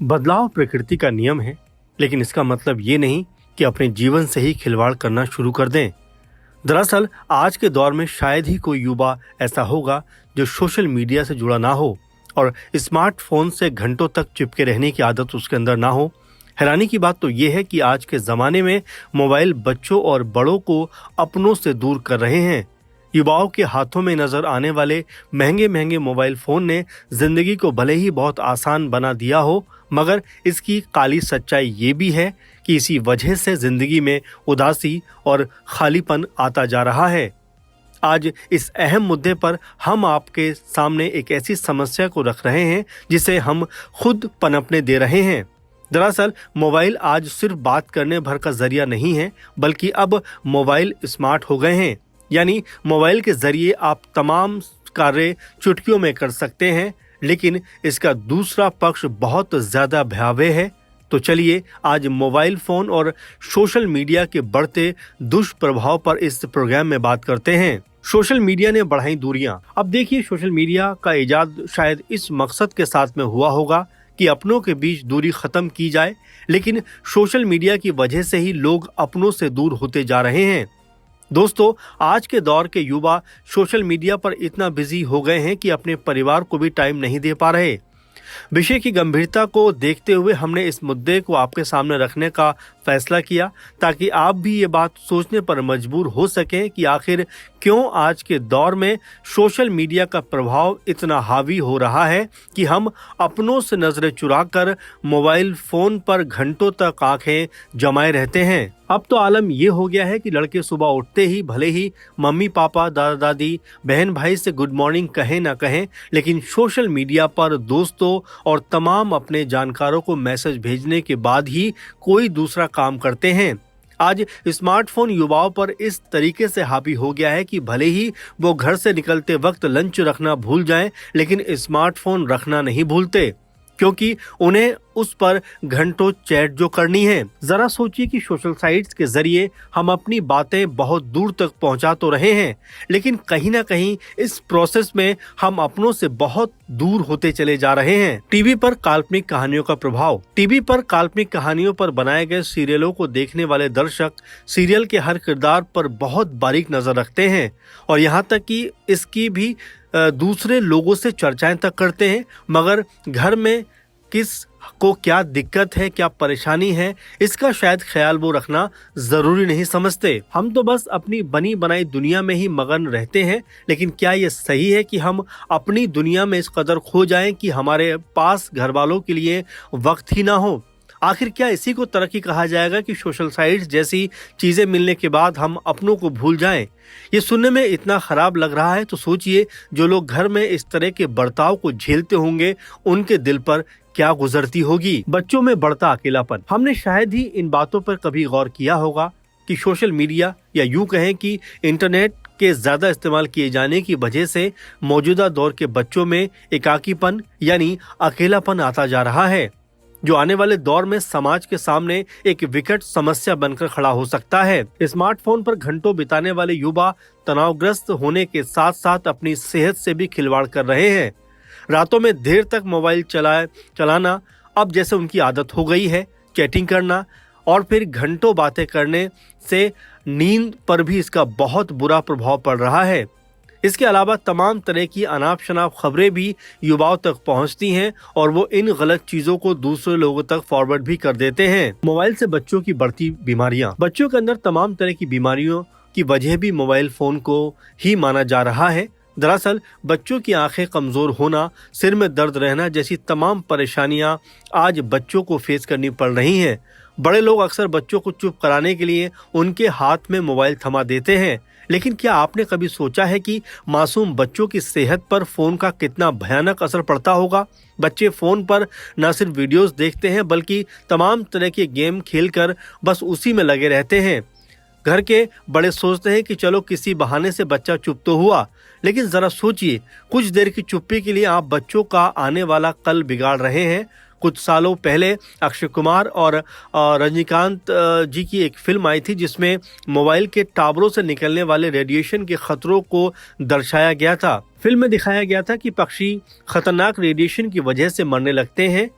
बदलाव प्रकृति का नियम है, लेकिन इसका मतलब ये नहीं कि अपने जीवन से ही खिलवाड़ करना शुरू कर दें। दरअसल आज के दौर में शायद ही कोई युवा ऐसा होगा जो सोशल मीडिया से जुड़ा ना हो और स्मार्टफोन से घंटों तक चिपके रहने की आदत उसके अंदर ना हो। हैरानी की बात तो यह है कि आज के ज़माने में मोबाइल बच्चों और बड़ों को अपनों से दूर कर रहे हैं। युवाओं के हाथों में नजर आने वाले महंगे महंगे मोबाइल फोन ने जिंदगी को भले ही बहुत आसान बना दिया हो, मगर इसकी काली सच्चाई ये भी है कि इसी वजह से जिंदगी में उदासी और खालीपन आता जा रहा है। आज इस अहम मुद्दे पर हम आपके सामने एक ऐसी समस्या को रख रहे हैं जिसे हम खुद पनपने दे रहे हैं। दरअसल मोबाइल आज सिर्फ बात करने भर का जरिया नहीं है, बल्कि अब मोबाइल स्मार्ट हो गए हैं। यानी मोबाइल के जरिए आप तमाम कार्य चुटकियों में कर सकते हैं, लेकिन इसका दूसरा पक्ष बहुत ज्यादा भयावह है। तो चलिए आज मोबाइल फोन और सोशल मीडिया के बढ़ते दुष्प्रभाव पर इस प्रोग्राम में बात करते हैं। सोशल मीडिया ने बढ़ाई दूरियां। अब देखिए, सोशल मीडिया का इजाद शायद इस मकसद के साथ में हुआ होगा कि अपनों के बीच दूरी खत्म की जाए, लेकिन सोशल मीडिया की वजह से ही लोग अपनों से दूर होते जा रहे हैं। दोस्तों, आज के दौर के युवा सोशल मीडिया पर इतना बिजी हो गए हैं कि अपने परिवार को भी टाइम नहीं दे पा रहे। विषय की गंभीरता को देखते हुए हमने इस मुद्दे को आपके सामने रखने का फैसला किया, ताकि आप भी ये बात सोचने पर मजबूर हो सकें कि आखिर क्यों आज के दौर में सोशल मीडिया का प्रभाव इतना हावी हो रहा है कि हम अपनों से नजरें चुराकर मोबाइल फोन पर घंटों तक आंखें जमाए रहते हैं। अब तो आलम ये हो गया है कि लड़के सुबह उठते ही भले ही मम्मी पापा दादा दादी बहन भाई से गुड मॉर्निंग कहें ना कहें, लेकिन सोशल मीडिया पर दोस्तों और तमाम अपने जानकारों को मैसेज भेजने के बाद ही कोई दूसरा काम करते हैं। आज स्मार्टफोन युवाओं पर इस तरीके से हावी हो गया है कि भले ही वो घर से निकलते वक्त लंच रखना भूल जाएं, लेकिन स्मार्टफोन रखना नहीं भूलते, क्योंकि उन्हें उस पर घंटों चैट जो करनी है। जरा सोचिए कि सोशल साइट्स के जरिए हम अपनी बातें बहुत दूर तक पहुंचा तो रहे हैं, लेकिन कहीं ना कहीं इस प्रोसेस में हम अपनों से बहुत दूर होते चले जा रहे हैं। टीवी पर काल्पनिक कहानियों का प्रभाव। टीवी पर काल्पनिक कहानियों पर बनाए गए सीरियलों को देखने वाले दर्शक सीरियल के हर किरदार पर बहुत बारीक नजर रखते हैं और यहाँ तक कि इसकी भी दूसरे लोगों से चर्चाएं तक करते हैं, मगर घर में किस को क्या दिक्कत है, क्या परेशानी है, इसका शायद ख्याल वो रखना जरूरी नहीं समझते। हम तो बस अपनी बनी बनाई दुनिया में ही मगन रहते हैं, लेकिन क्या ये सही है कि हम अपनी दुनिया में इस कदर खो जाएं कि हमारे पास घर वालों के लिए वक्त ही ना हो? आखिर क्या इसी को तरक्की कहा जाएगा कि सोशल साइट्स जैसी चीजें मिलने के बाद हम अपनों को भूल जाएं? ये सुनने में इतना खराब लग रहा है तो सोचिए, जो लोग घर में इस तरह के बर्ताव को झेलते होंगे उनके दिल पर क्या गुजरती होगी। बच्चों में बढ़ता अकेलापन। हमने शायद ही इन बातों पर कभी गौर किया होगा कि सोशल मीडिया या यूं कहें कि इंटरनेट के ज्यादा इस्तेमाल किए जाने की वजह से मौजूदा दौर के बच्चों में एकाकीपन यानी अकेलापन आता जा रहा है, जो आने वाले दौर में समाज के सामने एक विकट समस्या बनकर खड़ा हो सकता है। स्मार्टफोन पर घंटों बिताने वाले युवा तनावग्रस्त होने के साथ साथ अपनी सेहत से भी खिलवाड़ कर रहे हैं। रातों में देर तक मोबाइल चलाना अब जैसे उनकी आदत हो गई है। चैटिंग करना और फिर घंटों बातें करने से नींद पर भी इसका बहुत बुरा प्रभाव पड़ रहा है। इसके अलावा तमाम तरह की अनाप शनाप खबरें भी युवाओं तक पहुंचती हैं और वो इन गलत चीजों को दूसरे लोगों तक फॉरवर्ड भी कर देते हैं। मोबाइल से बच्चों की बढ़ती बीमारियां। बच्चों के अंदर तमाम तरह की बीमारियों की वजह भी मोबाइल फोन को ही माना जा रहा है। दरअसल बच्चों की आंखें कमजोर होना, सिर में दर्द रहना जैसी तमाम परेशानियां आज बच्चों को फेस करनी पड़ रही हैं। बड़े लोग अक्सर बच्चों को चुप कराने के लिए उनके हाथ में मोबाइल थमा देते हैं, लेकिन क्या आपने कभी सोचा है कि मासूम बच्चों की सेहत पर फोन का कितना भयानक असर पड़ता होगा? बच्चे फोन पर न सिर्फ वीडियोस देखते हैं, बल्कि तमाम तरह के गेम खेलकर बस उसी में लगे रहते हैं। घर के बड़े सोचते हैं कि चलो किसी बहाने से बच्चा चुप तो हुआ, लेकिन जरा सोचिए, कुछ देर की चुप्पी के लिए आप बच्चों का आने वाला कल बिगाड़ रहे हैं। कुछ सालों पहले अक्षय कुमार और रजनीकांत जी की एक फिल्म आई थी जिसमें मोबाइल के टावरों से निकलने वाले रेडिएशन के खतरों को दर्शाया गया था। फिल्म में दिखाया गया था कि पक्षी खतरनाक रेडिएशन की वजह से मरने लगते हैं।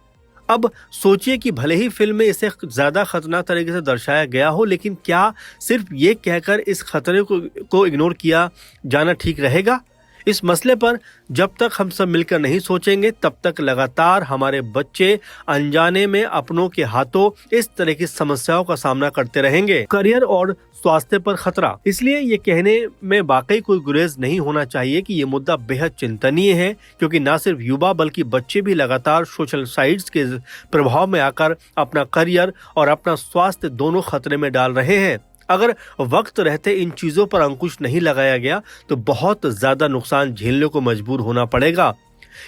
अब सोचिए कि भले ही फिल्म में इसे ज्यादा खतरनाक तरीके से दर्शाया गया हो, लेकिन क्या सिर्फ ये कहकर इस खतरे को इग्नोर किया जाना ठीक रहेगा? इस मसले पर जब तक हम सब मिलकर नहीं सोचेंगे, तब तक लगातार हमारे बच्चे अनजाने में अपनों के हाथों इस तरह की समस्याओं का सामना करते रहेंगे। करियर और स्वास्थ्य पर खतरा। इसलिए ये कहने में वाकई कोई गुरेज नहीं होना चाहिए कि ये मुद्दा बेहद चिंतनीय है, क्योंकि न सिर्फ युवा बल्कि बच्चे भी लगातार सोशल साइट्स के प्रभाव में आकर अपना करियर और अपना स्वास्थ्य दोनों खतरे में डाल रहे हैं। अगर वक्त रहते इन चीजों पर अंकुश नहीं लगाया गया तो बहुत ज्यादा नुकसान झेलने को मजबूर होना पड़ेगा।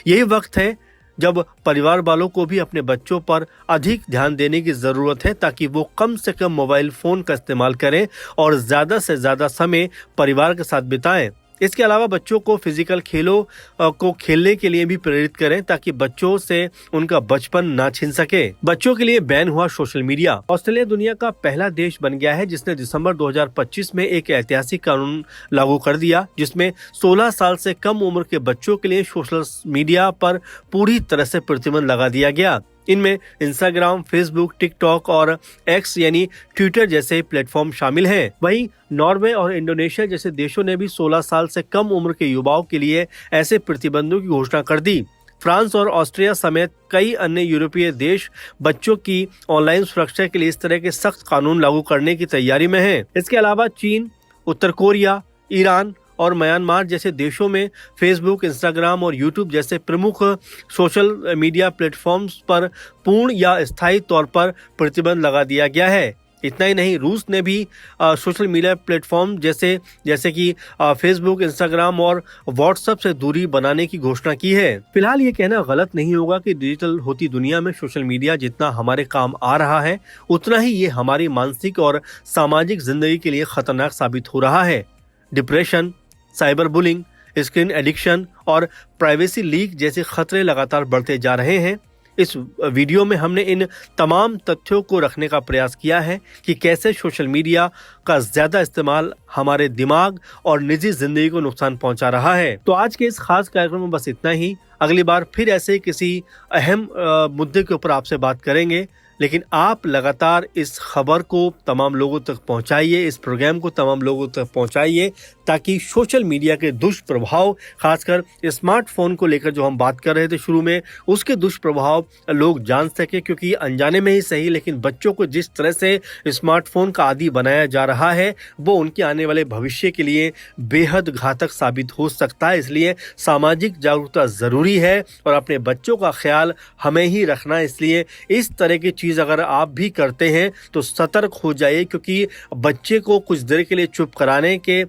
यही वक्त है जब परिवार वालों को भी अपने बच्चों पर अधिक ध्यान देने की जरूरत है, ताकि वो कम से कम मोबाइल फोन का इस्तेमाल करें और ज्यादा से ज्यादा समय परिवार के साथ बिताएं। इसके अलावा बच्चों को फिजिकल खेलों को खेलने के लिए भी प्रेरित करें, ताकि बच्चों से उनका बचपन ना छिन सके। बच्चों के लिए बैन हुआ सोशल मीडिया। ऑस्ट्रेलिया दुनिया का पहला देश बन गया है जिसने दिसंबर 2025 में एक ऐतिहासिक कानून लागू कर दिया, जिसमें 16 साल से कम उम्र के बच्चों के लिए सोशल मीडिया पर पूरी तरह से प्रतिबंध लगा दिया गया। इनमें इंस्टाग्राम, फेसबुक, टिकटॉक और एक्स यानी ट्विटर जैसे प्लेटफॉर्म शामिल हैं। वहीं नॉर्वे और इंडोनेशिया जैसे देशों ने भी 16 साल से कम उम्र के युवाओं के लिए ऐसे प्रतिबंधों की घोषणा कर दी। फ्रांस और ऑस्ट्रिया समेत कई अन्य यूरोपीय देश बच्चों की ऑनलाइन सुरक्षा के लिए इस तरह के सख्त कानून लागू करने की तैयारी में हैं। इसके अलावा चीन, उत्तर कोरिया, ईरान और म्यांमार जैसे देशों में फेसबुक, इंस्टाग्राम और यूट्यूब जैसे प्रमुख सोशल मीडिया प्लेटफॉर्म्स पर पूर्ण या स्थायी तौर पर प्रतिबंध लगा दिया गया है। इतना ही नहीं, रूस ने भी सोशल मीडिया प्लेटफॉर्म जैसे कि फेसबुक, इंस्टाग्राम और व्हाट्सएप से दूरी बनाने की घोषणा की है। फिलहाल ये कहना गलत नहीं होगा कि डिजिटल होती दुनिया में सोशल मीडिया जितना हमारे काम आ रहा है, उतना ही ये हमारी मानसिक और सामाजिक जिंदगी के लिए खतरनाक साबित हो रहा है। Depression, cyber bullying, screen addiction और प्राइवेसी लीक जैसे खतरे लगातार बढ़ते जा रहे हैं। इस वीडियो में हमने इन तमाम तथ्यों को रखने का प्रयास किया है कि कैसे सोशल मीडिया का ज्यादा इस्तेमाल हमारे दिमाग और निजी जिंदगी को नुकसान पहुंचा रहा है। तो आज के इस खास कार्यक्रम में बस इतना ही। अगली बार फिर ऐसे किसी अहम मुद्दे के ऊपर आपसे बात करेंगे, लेकिन आप लगातार इस खबर को तमाम लोगों तक पहुंचाइए, इस प्रोग्राम को तमाम लोगों तक पहुंचाइए, ताकि सोशल मीडिया के दुष्प्रभाव, खासकर स्मार्टफोन को लेकर जो हम बात कर रहे थे शुरू में, उसके दुष्प्रभाव लोग जान सके। क्योंकि अनजाने में ही सही, लेकिन बच्चों को जिस तरह से स्मार्टफोन का आदी बनाया जा रहा है, वो उनके आने वाले भविष्य के लिए बेहद घातक साबित हो सकता है। इसलिए सामाजिक जागरूकता जरूरी है और अपने बच्चों का ख्याल हमें ही रखना है। इसलिए इस तरह की चीज अगर आप भी करते हैं तो सतर्क हो जाइए, क्योंकि बच्चे को कुछ देर के लिए चुप कराने के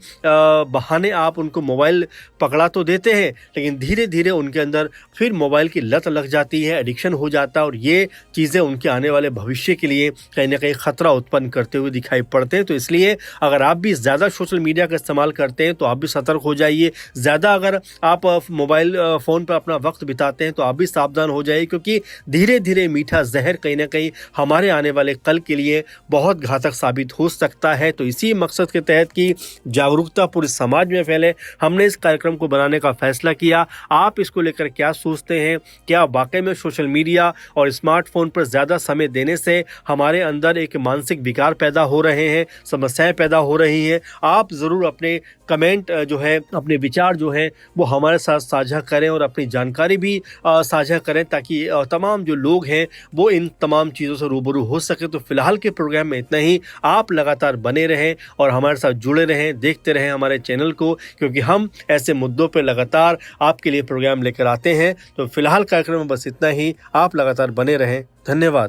बहाने आप उनको मोबाइल पकड़ा तो देते हैं, लेकिन धीरे धीरे उनके अंदर फिर मोबाइल की लत लग जाती है, एडिक्शन हो जाता है और ये चीजें उनके आने वाले भविष्य के लिए कहीं ना कहीं खतरा उत्पन्न करते हुए दिखाई पड़ते हैं। तो इसलिए अगर आप भी ज्यादा सोशल मीडिया का इस्तेमाल करते हैं तो आप भी सतर्क हो जाइए। ज्यादा अगर आप मोबाइल फोन पर अपना वक्त बिताते हैं तो आप भी सावधान हो जाइए, क्योंकि धीरे धीरे मीठा जहर कहीं ना कहीं हमारे आने वाले कल के लिए बहुत घातक साबित हो सकता है। तो इसी मकसद के तहत कि जागरूकता पूरे समाज में फैले, हमने इस कार्यक्रम को बनाने का फैसला किया। आप इसको लेकर क्या सोचते हैं? क्या वाकई में सोशल मीडिया और स्मार्टफोन पर ज़्यादा समय देने से हमारे अंदर एक मानसिक विकार पैदा हो रहे हैं, समस्याएं पैदा हो रही हैं? आप ज़रूर अपने कमेंट जो है, अपने विचार जो है वो हमारे साथ साझा करें और अपनी जानकारी भी साझा करें, ताकि तमाम जो लोग हैं वो इन तमाम चीज़ों से रूबरू हो सके। तो फिलहाल के प्रोग्राम में इतना ही। आप लगातार बने रहें और हमारे साथ जुड़े रहें, देखते रहें हमारे चैनल को, क्योंकि हम ऐसे मुद्दों पर लगातार आपके लिए प्रोग्राम लेकर आते हैं। तो फिलहाल कार्यक्रम में बस इतना ही। आप लगातार बने रहें। धन्यवाद।